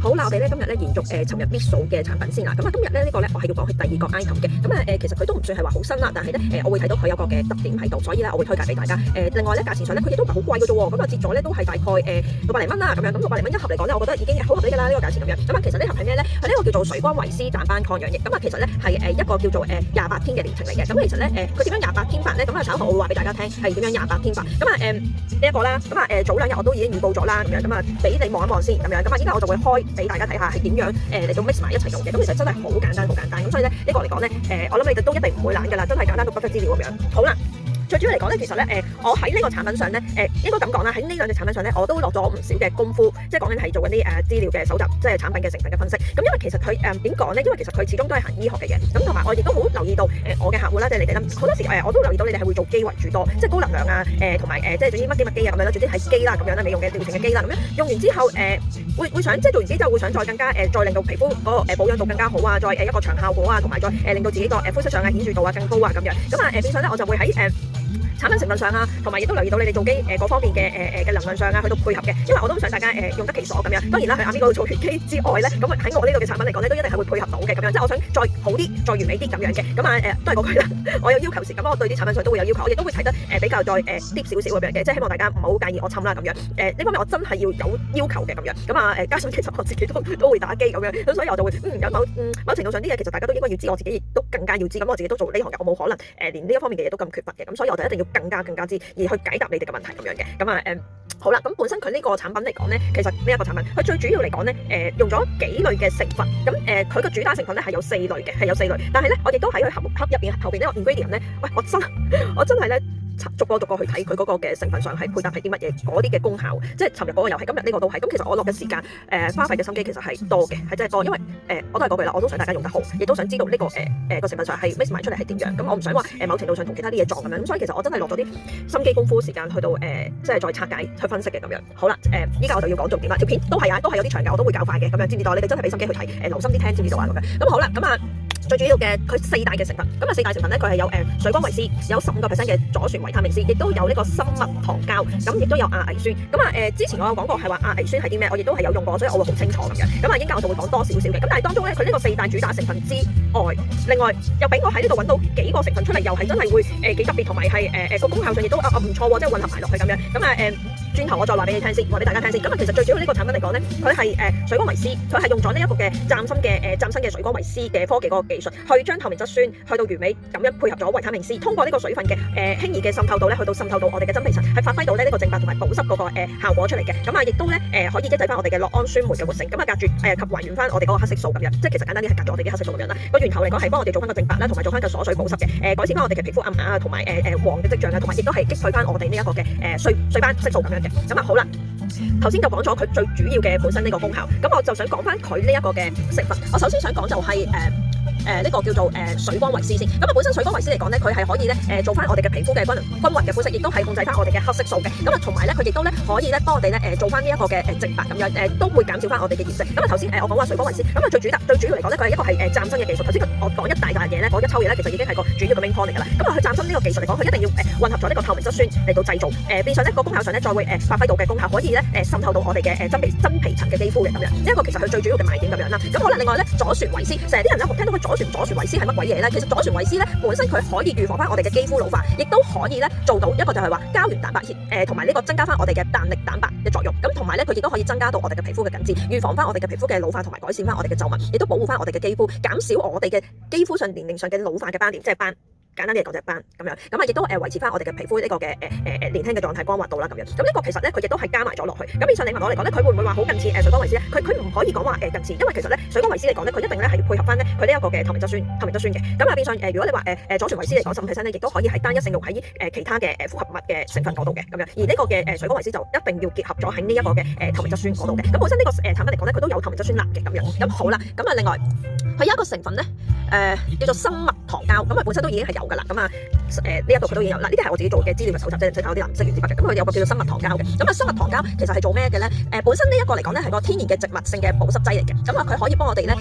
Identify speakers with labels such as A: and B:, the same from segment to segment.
A: 好啦，我哋咧今日咧延續尋日 Miss 數嘅產品先啦。咁啊，今日咧呢個咧我係要講佢第二個 item 嘅。咁啊其實佢都唔算係話好新啦，但係咧我會睇到佢有個嘅特點喺度，所以咧我會推介俾大家。另外咧價錢上咧佢亦都唔係好貴嘅啫喎。咁啊折咗咧都係大概600零蚊啦咁樣。咁600零蚊一盒嚟講咧，我覺得已經好合理㗎啦呢個價錢咁樣。咁啊其實呢盒係咩咧？係呢個叫做水光維 C 淡斑抗氧液。咁啊其實咧係一個叫做28天嘅療程嚟嘅。咁其實咧佢點樣28天法咧？咁啊稍後我會話俾大家聽係點樣28天法。咁啊呢一個啦，咁啊早2日我都已經預報咗啦咁樣。咁啊俾你望一望先咁樣。咁啊依家我就會開俾大家睇下係點樣嚟到 mix 埋一齊用嘅。咁其實真係好簡單好簡單。咁所以咧呢個嚟講咧我諗你哋都一定唔會懶㗎啦，真係簡單到不得之了咁樣。好啦。最主要嚟講咧，其實咧我喺呢個產品上咧應該咁講啦，喺呢兩隻產品上咧，我都落咗唔少嘅功夫，即係講緊係做緊啲資料嘅搜集，即係產品嘅成分嘅分析。咁因為其實佢點講咧？因為其實佢始終都係行醫學嘅嘢，咁同埋我亦都好留意到我嘅客戶啦，即係你哋啦，好多時我都留意到你哋係會做機為主多，即係高能量啊同埋即係總之乜機啊咁樣啦，總之係機啦咁樣啦，美容嘅療程嘅機啦咁樣，用完之後會想即係做完之後會想再更加再令到皮膚嗰個保養度更加好啊，再一個長效果啊，同埋再令到自己個膚質上嘅顯著度啊更高啊咁樣。咁變相咧我就會喺產品成分上啊，同埋亦都留意到你哋做機嗰方面嘅能量上啊，去到配合嘅，因為我都想大家用得其所咁樣。當然啦，喺阿 Mi 嗰度做完機之外咧，咁喺我呢度嘅產品嚟講咧，都一定係會配合到嘅咁樣。即係我想再好啲、再完美啲咁樣嘅。咁都係嗰句啦，我有要求時，咁我對啲產品上都會有要求，我亦都會睇得比較再deep 少少咁樣嘅，即係希望大家唔好介意我侵啦咁樣。呢方面我真係要有要求嘅咁樣。咁加上其實我自己都會打機咁樣，咁所以我就會有某程度上啲嘢，其實大家都應該要知，我自己亦都更加要知。咁我自己都做呢行嘅，我冇可能連呢一方面嘅嘢都咁缺乏嘅，咁所以我就一定要更加知。而去解答你哋嘅問題咁樣嘅。咁好啦，咁本身佢呢個產品嚟講咧，其實呢一個產品佢最主要嚟講咧用咗幾類嘅成分。咁佢個主打成分咧係有4類嘅，係有4類。但係咧我亦都喺佢盒入邊後邊呢個 ingredient 咧，喂我真係咧逐個去睇佢嗰個嘅成分上係配搭係啲乜嘢，嗰啲嘅功效，即係尋日嗰個又係，今日呢個都係。咁其實我落嘅時間花費嘅心機其實係多嘅，係真係多，因為我都係嗰句啦，我都想大家用得好，亦都想知道呢個個成分上係 mix 埋出嚟係點樣。咁我唔想話某程度上同其他啲嘢撞咁樣。咁所以其實我真係落咗啲心機功夫時間去到即係再拆解去分析嘅咁樣。好啦，依家我就要講重點啦。條片都係有啲長嘅，我都會較快嘅咁樣，知唔知道？你哋真係俾心機去睇，留心啲聽，知唔知道啊？咁樣。咁好啦，咁最主要嘅佢4大嘅成分，咁4大成分咧，佢係有水光維 C， 有15% 嘅左旋維他命 C， 亦都有呢個生物糖膠，咁亦都有亞危酸。咁之前我有講過係話亞危酸係啲咩，我亦都係有用過，所以我會好清楚咁樣。咁應該我就會講多少少嘅。咁但係當中咧，佢呢個4大主打成分之外，另外又俾我喺呢度揾到幾個成分出嚟，又係真係會幾特別，同埋係個功效上亦都唔錯喎，即係混合埋落去咁樣。咁轉頭我再話俾你聽先，話俾大家聽先。咁其實最主要呢個產品嚟講咧，佢係水光維 C， 佢係用咗呢一個嘅嶄新嘅水光維 C 嘅科技嗰個技術，去將透明質酸去到完美咁樣配合咗維他命 C， 通過呢個水分嘅輕易嘅滲透度咧，去到滲透到我哋嘅真皮層，係發揮到呢個淨白同埋保濕嗰個效果出嚟嘅。咁亦都咧可以抑制翻我哋嘅酪氨酸酶嘅活性，咁隔住及還原翻我哋嗰個黑色素咁樣，即係其實簡單啲係隔咗我哋啲黑色素咁樣啦。個源頭嚟講係幫我哋做翻個淨白啦，同埋做翻個鎖水保濕嘅，改善翻我哋嘅皮膚暗啞啊，同埋黃嘅跡象啊，同埋亦都係擊退翻我哋呢一個嘅碎斑色素咁樣嘅。咁好啦。頭先就講咗佢最主要嘅本身呢個功效，咁我就想講翻佢呢一個嘅成分。我首先想講就係呢個叫做水光維 C 先。咁本身水光維 C 嚟講咧，佢係可以咧做翻我哋嘅皮膚嘅均勻嘅膚色，亦都係控制翻我哋嘅黑色素嘅。咁同埋咧，佢亦都咧可以咧幫我哋咧做翻呢一個嘅淨白咁樣，都會減少翻我哋嘅炎症。咁頭先我講話水光維 C，咁最主要嚟講咧，佢係一個係嶄新嘅技術。頭先我講一大嘢咧，嗰一抽嘢咧，其實已經係個主要嘅 main point 嚟㗎啦。咁佢嶄新呢個技術嚟講，佢一定要混合咗呢個透明質酸嚟到製造，變相呢個功效上咧再會發揮到嘅功效，可以咧滲透到我哋嘅真皮層嘅肌膚嘅咁樣。呢一個其實佢最主要嘅賣點咁樣啦。咁好啦，另外咧左旋維 C， 成日啲人咧聽到佢左旋維 C 係乜鬼嘢咧？其實左旋維 C 咧本身佢可以預防翻我哋嘅肌膚老化，亦都可以咧做到一個就係話膠原蛋白同埋呢個增加翻我哋嘅彈力蛋白嘅作用。咁同埋咧佢亦都可以增加到我哋嘅皮膚嘅緊緻，預防翻我哋嘅皮膚嘅老化，同埋改善翻我哋嘅皺紋，亦都保護翻我哋嘅肌膚，減少我哋嘅肌膚上年齡上嘅老化嘅斑點，即係斑。簡單啲嚟講就係斑咁樣，亦都維持翻我哋嘅皮膚呢個嘅年輕嘅狀態、光滑度啦咁樣。咁呢個其實咧佢亦都係加埋咗落去。咁變相你問我嚟講咧，佢會唔會話好近似水光維 C 咧？佢唔可以講話近似，因為其實咧水光維 C 嚟講咧，佢一定咧係要配合翻咧佢呢一個嘅透明質酸嘅。咁變相如果你話左旋維 C 嚟講15%咧，亦都可以係單一性用喺其他嘅複合物嘅成分嗰度嘅咁樣。而呢個嘅水光維 C 就一定要結合咗喺呢一個嘅透明質酸嗰度嘅。咁本身呢個產品嚟講咧，佢都有透明質酸鈉嘅咁樣。咁好啦，咁另外佢有一個成分咧叫做生物糖膠，咁本身都已經係有㗎啦。咁呢一度佢都已經有嗱，呢啲係我自己做嘅資料嘅搜集，即係睇我啲藍色原子筆嘅。咁佢有個叫做生物糖膠嘅。咁生物糖膠其實係做咩嘅咧？本身呢一個嚟講咧係個天然嘅植物性嘅保濕劑嚟嘅。咁佢可以幫我哋咧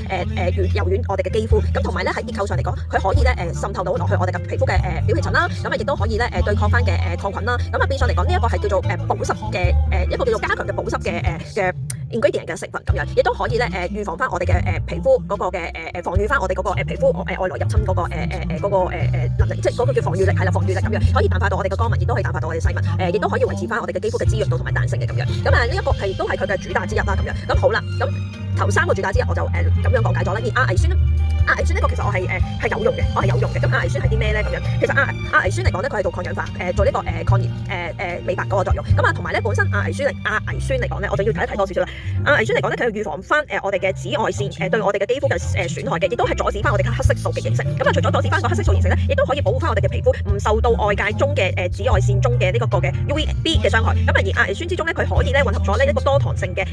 A: 柔軟我哋嘅肌膚。咁同埋咧喺結構上嚟講，佢可以咧滲透到落去我哋嘅皮膚嘅表皮層啦。咁亦都可以咧對抗翻嘅抗菌啦。咁變相嚟講呢一個係叫做保濕嘅一個叫做加強嘅保濕嘅 ingredient 嘅成分咁樣，亦都可以咧預防翻我哋嘅皮膚嗰個嘅防禦翻我哋嗰個皮膚外來入侵嗰個能力，即係嗰個叫防禦力係啦，防禦力咁樣，可以淡化到我哋嘅光紋，亦都可以淡化到我哋細紋，亦都可以維持翻我哋嘅肌膚嘅滋潤度同埋彈性嘅咁樣。咁呢一個係都係佢嘅主打之一啦咁樣。咁好啦，咁頭3個主打之一我就咁樣講解咗啦。而亞危酸咧。亞危酸呢個其實我係有用嘅，咁亞危酸係啲咩咧？咁樣其實亞危酸嚟講咧，佢係做抗氧化，做呢個抗炎美白嗰個作用。咁同埋咧，本身亞危酸嚟講咧，我就要睇多少少啦。亞危酸嚟講咧，佢係預防翻我哋嘅紫外線對我哋嘅肌膚嘅損害嘅，亦都係阻止翻我哋嘅黑色素嘅形成。咁除咗阻止翻個黑色素形成咧，亦都可以保護翻我哋嘅皮膚唔受到外界中嘅紫外線中嘅呢個嘅 UVB 嘅傷害。咁而亞危酸之中咧，佢可以咧混合咗呢一個多糖性嘅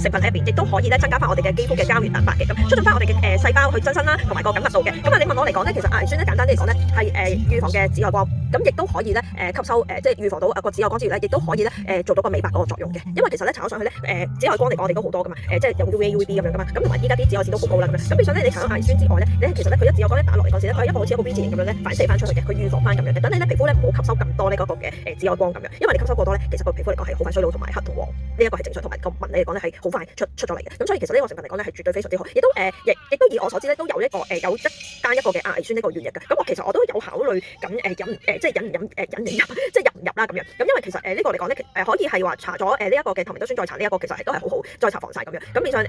A: 成分喺入邊，亦都可以咧增加翻我哋嘅肌膚嘅膠原蛋白嘅，咁促進翻我哋嘅細胞去增生啦，同埋個緊密度嘅。咁你問我嚟講咧，其實亞危酸咧簡單啲嚟講咧係預防嘅紫外光，咁亦都可以咧吸收即係預防到個紫外光之餘咧，亦都可以咧做到個美白嗰個作用嘅。因為其實咧搽咗上去咧紫外光嚟講我哋都好多噶嘛，即係有 UVA、UVB 咁樣噶嘛。咁同埋依家啲紫外線都好高啦咁樣。咁變相咧你搽咗亞危酸之外咧，其實咧佢一紫外光一打落嚟嗰時咧，佢係一個好似一個 V 字形咁樣咧反射翻出去嘅，佢預防翻咁樣嘅。等你咧皮膚咧唔好吸收咁多呢嗰個嘅紫外光咁樣，因為你吸收過多咧，其實個皮膚嚟講係好快衰老同埋黑同黃，呢一個係正常，同埋個紋理嚟講咧係好快出咗嚟嘅。咁所以其實呢個成分嚟講咧係絕對非常之好，亦都以我所知咧都有一個有單一個嘅亞危酸呢個原液嘅。咁其實我都有考慮緊即係引唔入啦咁樣。咁因為其實呢個嚟講咧可以係話搽咗呢一個嘅透明質酸再搽呢一個，其實係都係好好，再搽防曬咁樣。咁變相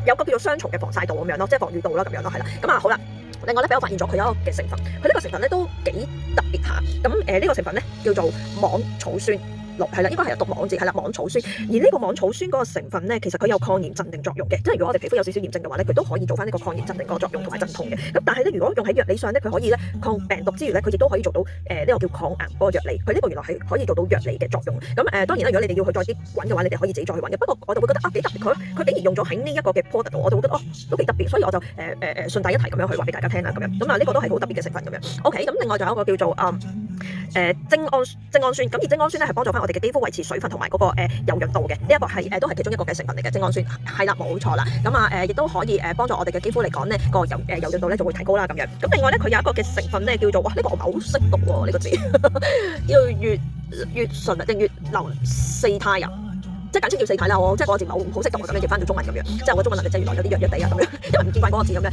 A: 有個叫做雙重嘅防曬度咁樣咯，即係防禦度啦咁樣咯，係啦。咁好啦，另外咧俾我發現咗佢有一個嘅成分，佢呢個成分咧都幾特別下。咁呢個成分咧叫做網草酸。係啦，應該係有讀網字，係啦，網草酸。而呢個網草酸嗰個成分咧，其實佢有抗炎鎮定作用嘅，即係如果我哋皮膚有少少炎症嘅話咧，佢都可以做翻呢個抗炎鎮定嗰個作用同埋鎮痛嘅。咁但係咧，如果用喺藥理上咧，佢可以咧抗病毒之餘咧，佢亦都可以做到呢個叫抗癌嗰個藥理。佢呢個原來係可以做到藥理嘅作用。咁當然啦，如果你哋要去再啲揾嘅話，你哋可以自己再去揾嘅。不過我就會覺得幾特別，佢竟然用咗喺呢一個嘅 product 度，我就會覺得都幾特別，所以我就順帶一提咁樣去話俾大家聽啦咁樣。咁呢個都係好特別嘅成分咁樣。OK，咁另外仲有一個叫做精氨酸。咁而精氨酸咧係幫助翻我哋嘅肌膚維持水分同埋嗰個柔潤度嘅，呢一個係都係其中一個嘅成分嚟嘅。精氨酸係啦，冇錯啦。咁亦都可以幫助我哋嘅肌膚嚟講咧個柔潤度咧就會提高啦咁樣。咁另外咧佢有一個嘅成分咧叫做呢個我唔係好識讀喎呢個字，叫乙醇定乙硫四肽啊。即係簡稱叫四肽啦，即係嗰個字唔好識讀，咁樣譯翻做中文咁樣，即係我中文能力即係原來有啲弱地啊咁樣，因為唔見慣嗰個字咁樣。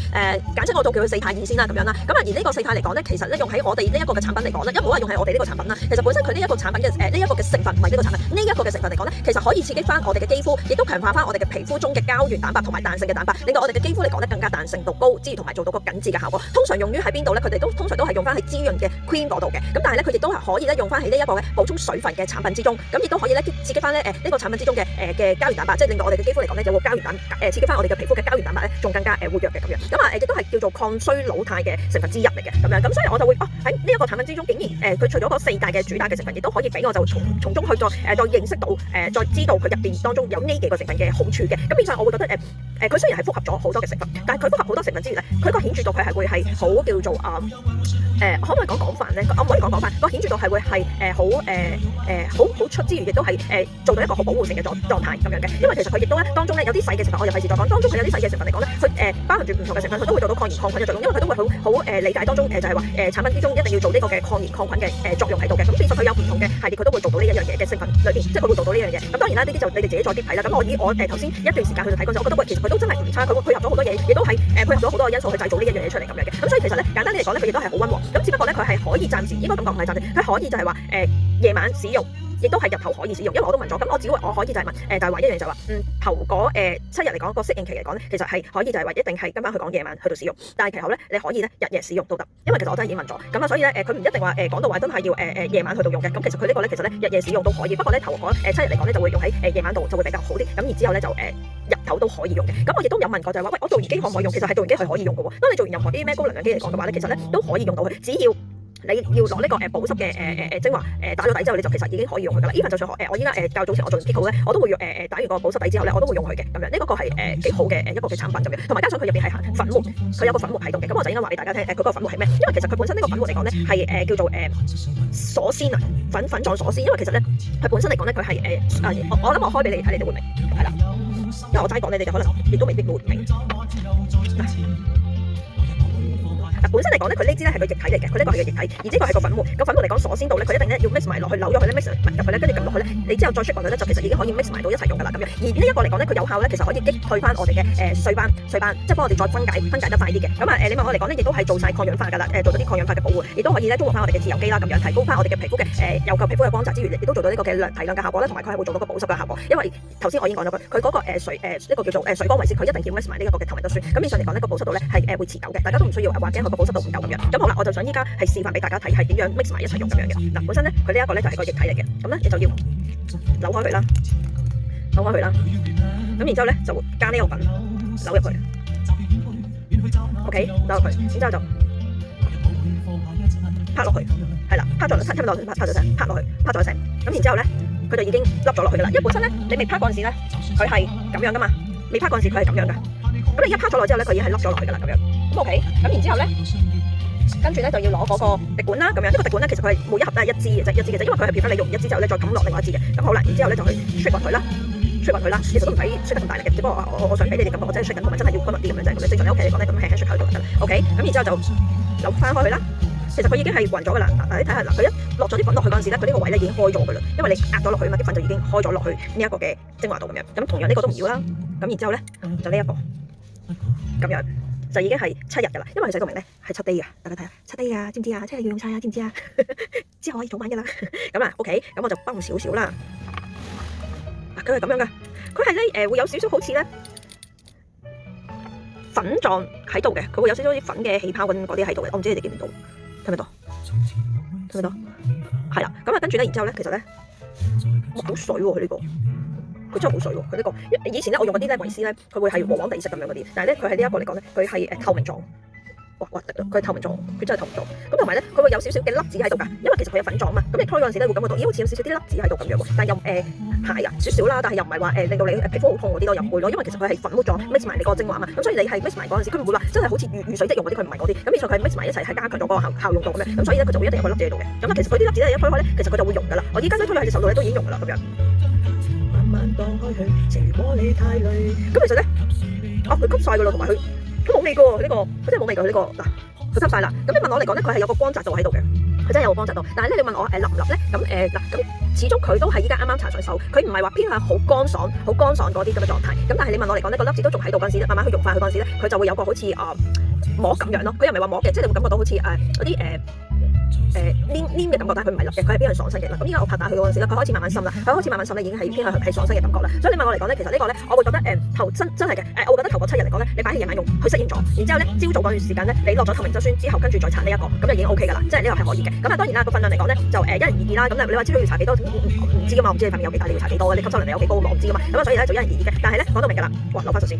A: 簡稱我就叫佢四肽二先啦咁樣啦。咁而呢個四肽嚟講咧，其實咧用喺我哋呢一個嘅產品嚟講咧，唔好話用喺我哋呢個產品啦。其實本身佢呢一個產品嘅呢一個嘅成分唔係呢個產品，呢一個嘅成分嚟講咧，其實可以刺激翻我哋嘅肌膚，亦都強化翻我哋嘅皮膚中嘅膠原蛋白同埋彈性嘅蛋白，令到我哋嘅肌膚嚟講咧更加彈性度高，之餘同埋做到個緊緻嘅效果。通常用於喺邊度咧？佢哋通常都係用翻喺滋潤嘅 cream 嗰度嘅。咁但係咧，佢亦都係可以咧用翻喺呢一個嘅補充水分嘅產品之中。咁亦都可以咧刺激翻咧呢個產品之中嘅膠原蛋白，即係令到我哋嘅肌膚嚟講咧有個膠原蛋刺激翻我哋嘅皮膚嘅膠原蛋白咧，仲更加活躍嘅咁樣。咁亦都係叫做抗衰老態嘅成分之一嚟嘅咁樣。咁所以我就會喺呢一個產品之中，竟然佢除咗嗰四大嘅主打嘅成分，亦都可以俾我就從中去再認識到再知道佢入邊當中有呢幾個成分嘅好處嘅。咁變相我會覺得佢雖然係複合咗好多嘅成分，但係佢複合好多成分之餘咧，佢個顯著度佢係會係好叫做可唔可以講廣泛咧？我唔可以講廣泛，個顯著度係會係好出之餘，亦都係做到一個好保護性嘅狀態咁樣嘅。因為其實佢亦都咧當中咧有啲細嘅成分，我又費事再講。當中佢有啲細嘅成分嚟講咧，佢包含住唔同嘅成分，佢都會做到抗炎抗菌嘅作用。因為佢都會好理解當中就係話產品之中一定要做呢個嘅抗炎抗菌嘅作用喺度嘅。咁變相佢有唔同嘅系列，佢都會做到呢一樣嘢嘅成分裏邊，即係佢會做到呢樣嘢。咁當然啦，呢啲就你哋自己再啲睇啦。咁我頭先一段時間去睇嗰陣，我覺得其實佢都真係唔差，佢會配合咗好多嘢，亦都係配合咗好多嘅因素去製造呢一樣嘢出嚟咁樣嘅。咁所以其實咧簡單啲嚟講咧，佢亦都係好溫和。咁只不過咧佢係可以暫時應該咁講唔係暫時，佢可以就係話夜晚使用。亦都係日頭可以使用，因為我都問咗，咁我可以就係問，就係話一樣就話，頭嗰7日嚟講個適應期嚟講咧，其實係可以就係話一定係今晚去講夜晚去到使用，但係其後咧你可以咧日夜使用都得，因為其實我真係已經問咗，咁所以咧佢唔一定話講到話真係要夜晚去到用嘅，咁其實佢呢個咧其實咧日夜使用都可以，不過咧頭嗰7日嚟講咧就會用喺夜晚度就會比較好啲，咁然之後咧就日頭都可以用嘅，咁我亦都有問過就係話，喂，我做完機可唔可以用？其實係做完機係可以用嘅喎，當你做完任何啲咩高能量機嚟講嘅話咧，其實咧都可以用到佢，只要你要攞呢個保濕嘅精華打咗底之後，你就其實已經可以用佢噶啦。even 就算我依家較早前我做完 Kiko 咧，我都會用打完個保濕底之後咧，我都會用佢嘅咁樣。呢個係幾好嘅一個嘅產品咁樣，同埋加上佢入邊係行粉末，佢有個粉末喺度嘅。咁我就應該話俾大家聽佢個粉末係咩？因為其實佢本身呢個粉末嚟講咧係叫做鎖鮮啊，粉狀鎖鮮。因為其實咧佢本身嚟講咧佢係我諗我開俾你睇，你哋會明係啦。因為我齋講你哋可能亦都未必會明。本身嚟講咧，佢呢支咧係個液體嚟嘅，佢呢個係個液體，而呢個係個粉末。個粉末嚟講鎖鮮度咧，佢一定咧要 mix 埋落去，扭咗佢咧 mix 埋入去咧，跟住撳落去咧，你之後再 shake 落去咧，就其實已經可以 mix 埋到一齊用噶啦咁樣。而呢一個嚟講咧，佢有效咧，其實可以擊退翻我哋嘅碎斑，即係幫我哋再分解得快啲嘅。咁啊你問我嚟講咧，亦都係做晒抗氧化噶啦，做咗啲抗氧化嘅保護，亦都可以咧中和翻我哋嘅自由基啦，咁樣提高翻我哋嘅皮膚嘅有夠皮膚嘅光澤之餘，亦都做到呢個嘅提亮嘅效果啦，同埋佢係會做到個保濕嘅效果。因為頭先我已經講咗佢嗰個呢個叫做水光維 C， 佢一定要 mix 埋呢一個嘅透明質酸。咁變相嚟講呢個保濕度咧係會持久嘅，大家都唔需要話驚佢個保濕度唔夠咁樣。咁好啦，我就想依家係示範俾大家睇係點樣 mix 埋一齊用咁樣嘅。嗱，本身咧佢呢一個咧就係個液體嚟嘅，咁咧你就要扭開佢啦，咁然之後咧就加呢個粉扭入去 ，OK， 扭入去，然之後就拍落去，係啦，拍咗聲，拍咗聲，咁然之後咧佢就已經凹咗落去噶啦。因為本身咧你未拍嗰陣時咧佢係咁樣噶嘛，未拍嗰陣時佢係咁樣噶，咁你一拍咗落之後咧佢已經係凹咗落去噶啦咁樣。咁 OK， 咁然之後咧。跟住咧就要攞嗰個滴管啦，咁樣呢個滴管咧其實佢係每一盒都係一支嘅啫，因為佢係譬如你用一支之後咧再撳落另外一支嘅。咁好啦，然之後咧就去 shake 勻佢啦，其實都唔使 shake 得咁大力嘅，只不過我想俾你哋感覺我真係 shake 緊，同埋真係要均勻啲咁樣啫。咁正常喺屋企嚟講咧，咁輕輕 shake 喺度就得啦。OK，咁然之後就扭翻開佢啦。其實佢已經係勻咗噶啦，嗱你睇下嗱，佢一落咗啲粉落去嗰陣時咧，佢呢個位咧已經開咗噶啦，因為你壓咗落去啊嘛，啲粉就已經開咗落去呢一個嘅精華度咁樣。咁同樣呢個都唔要啦，咁然之後咧就呢一個咁樣。就已經係7日㗎啦，因為佢寫到明咧係7 day 㗎，大家睇下7 day 啊，知唔知啊？即係要用晒啊，知唔知啊？之後可以早晚㗎啦。咁啊 ，OK， 咁我就崩少少啦。嗱，佢係咁樣㗎，佢係咧會有少少好似咧粉狀喺度嘅，佢會有少少啲粉嘅氣泡嗰啲喺度嘅，我唔知你哋見唔到，睇唔睇到？睇唔睇到？係啦，咁啊跟住咧，然之後咧，其實咧，哇好水喎佢呢個。佢真係好水喎！佢呢個，以前咧我用嗰啲咧維 C 咧，佢會係黃黃地色咁樣嗰啲，但係咧佢係呢一個嚟講咧，佢係透明狀。哇！佢係透明狀，佢真係透明狀。咁同埋咧，佢會有少少嘅粒子喺度㗎，因為其實佢有粉狀啊嘛。咁你推嗰陣時咧，會感覺到，咦好似有少少啲粒子喺度咁樣喎。但係又係啊少少啦，但係又唔係話令到你皮膚好痛嗰啲咯，又唔會咯，因為其實佢係粉末狀 mix 埋你個精華啊嘛。咁所以你係 mix 埋嗰陣時，佢唔會話真係好似如水即溶嗰啲，佢唔係嗰啲。咁變相佢係 mix 埋一齊係加強咗嗰個效用度咁樣。咁所以咧佢就會一定有個粒子喺度嘅。咁啊其實佢啲粒子咧一推開咧，其實佢就會溶㗎啦。我依家推落喺隻手度咧都已經溶㗎啦咁樣。咁其實咧，佢吸晒㗎啦，同埋佢冇味㗎喎，呢個佢真係冇味㗎，呢個嗱，佢吸晒啦。咁你問我嚟講咧，佢係有個光澤度喺度嘅，佢真係有個光澤度。但係咧，你問我腍唔腍咧？咁始終佢都係依家啱啱搽上手，佢唔係話偏向好乾爽嗰啲咁嘅狀態。咁但係你問我嚟講呢個粒子都仲喺度嗰陣時，慢慢去溶化佢嗰陣時咧，佢就會有個好似膜咁樣咯。佢又唔係話膜嘅，即係你會感覺到好似嗰啲黏嘅感覺，但係佢唔係粒嘅，佢係偏向爽身嘅啦。咁依家我拍打佢嗰陣時咧，佢開始慢慢滲啦，已經係偏向係爽身嘅感覺啦。所以你問我嚟講咧，其實呢個咧，我會覺得真係嘅，我會覺得頭嗰7日嚟講咧，你擺喺夜晚用，佢適應咗，然之後咧朝早嗰段時間咧，你落咗透明質酸之後，跟住再搽呢一個，咁就已經 OK 噶啦，即係呢個係可以嘅。咁啊當然啦，個分量嚟講咧就因人而異啦。咁你話朝早要搽幾多？唔知噶嘛，我唔知你塊面有幾大，你要搽幾多，你吸收量有幾高，我唔知噶嘛。咁啊所以咧就因人而異嘅。但係咧講到明噶啦，哇攞翻首先。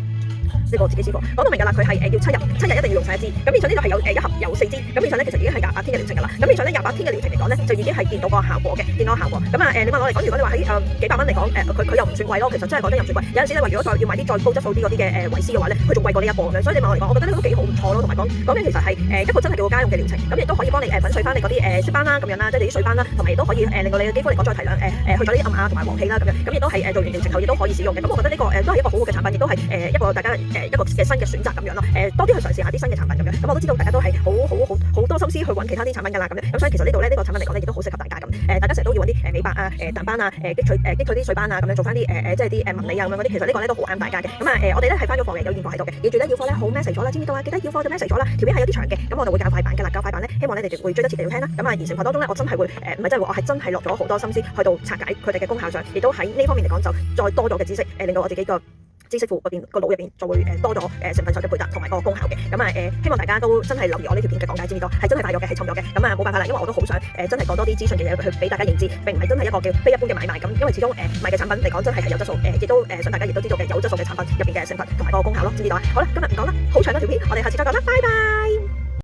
A: 呢個我自己試過，講到明㗎啦，佢係要7日一定要用晒一支。咁變相呢度係有一盒有4支，咁變相咧其實已經係28天嘅療程㗎啦。咁變相咧28天嘅療程嚟講咧，就已經係見到個效果嘅，見到個效果。咁啊你問我嚟講，如果你話喺幾百蚊嚟講，佢又唔算貴咯。其實真係講真又唔算貴。有陣時你話如果再要買啲再高質素啲嗰啲嘅維 C 嘅話咧，佢仲貴過呢一個咁樣。所以你問我嚟講，我覺得呢個都幾好唔錯咯。同埋講緊其實係一個真係叫家用嘅療程，咁亦都可以幫你粉碎翻你嗰啲雪斑啦咁樣啦，即係你啲水斑啦，同埋亦都可以令到你嘅肌膚嚟講再提亮去咗啲暗啞同埋黃氣啦咁樣。咁亦都係做完療程後亦都可以使用嘅。咁我覺得呢個都係一個好好嘅產品，亦都係一個大家一個嘅新嘅選擇咁樣咯，多啲去嘗試下啲新嘅產品咁樣。咁我都知道大家都係好多心思去揾其他啲產品㗎啦咁樣。咁所以其實呢度咧呢個產品嚟講咧，亦都好適合大家咁。大家成日都要揾啲美白啊、淡斑啊、擊退啲水斑啊咁樣，做翻啲即係啲紋理啊咁樣嗰啲。其實呢個咧都好啱大家嘅。咁我哋咧係翻咗貨嘅，有現貨喺度嘅。記住咧要貨咧好 message 咗啦，知唔知道啊？記得要貨就 message 咗啦。條片係有啲長嘅，咁我就會較快版㗎啦。較快版咧，希望你哋會追得切地要聽啦。咁完成貨當中咧，我真係會唔係真係我係真係落咗好多心思去到拆解佢哋嘅功效上，亦都喺呢方面嚟講就再多咗嘅知識，令到我自己個知識庫嗰邊個腦入邊就會多咗成分上嘅配搭同埋個功效嘅。咁希望大家都真係留意我呢條片嘅講解，知唔知道？係真係快咗嘅，係沉咗嘅。咁冇辦法啦，因為我都好想真係講多啲資訊嘅嘢去俾大家認知，並唔係真係一個叫非一般嘅買賣咁。因為始終買嘅產品嚟講真係有質素，亦都想大家亦都知道嘅有質素嘅產品入邊嘅成分同埋個功效咯，知唔知道啊？好啦，今日唔講啦，好長嗰條片，我哋下次再講啦，拜拜。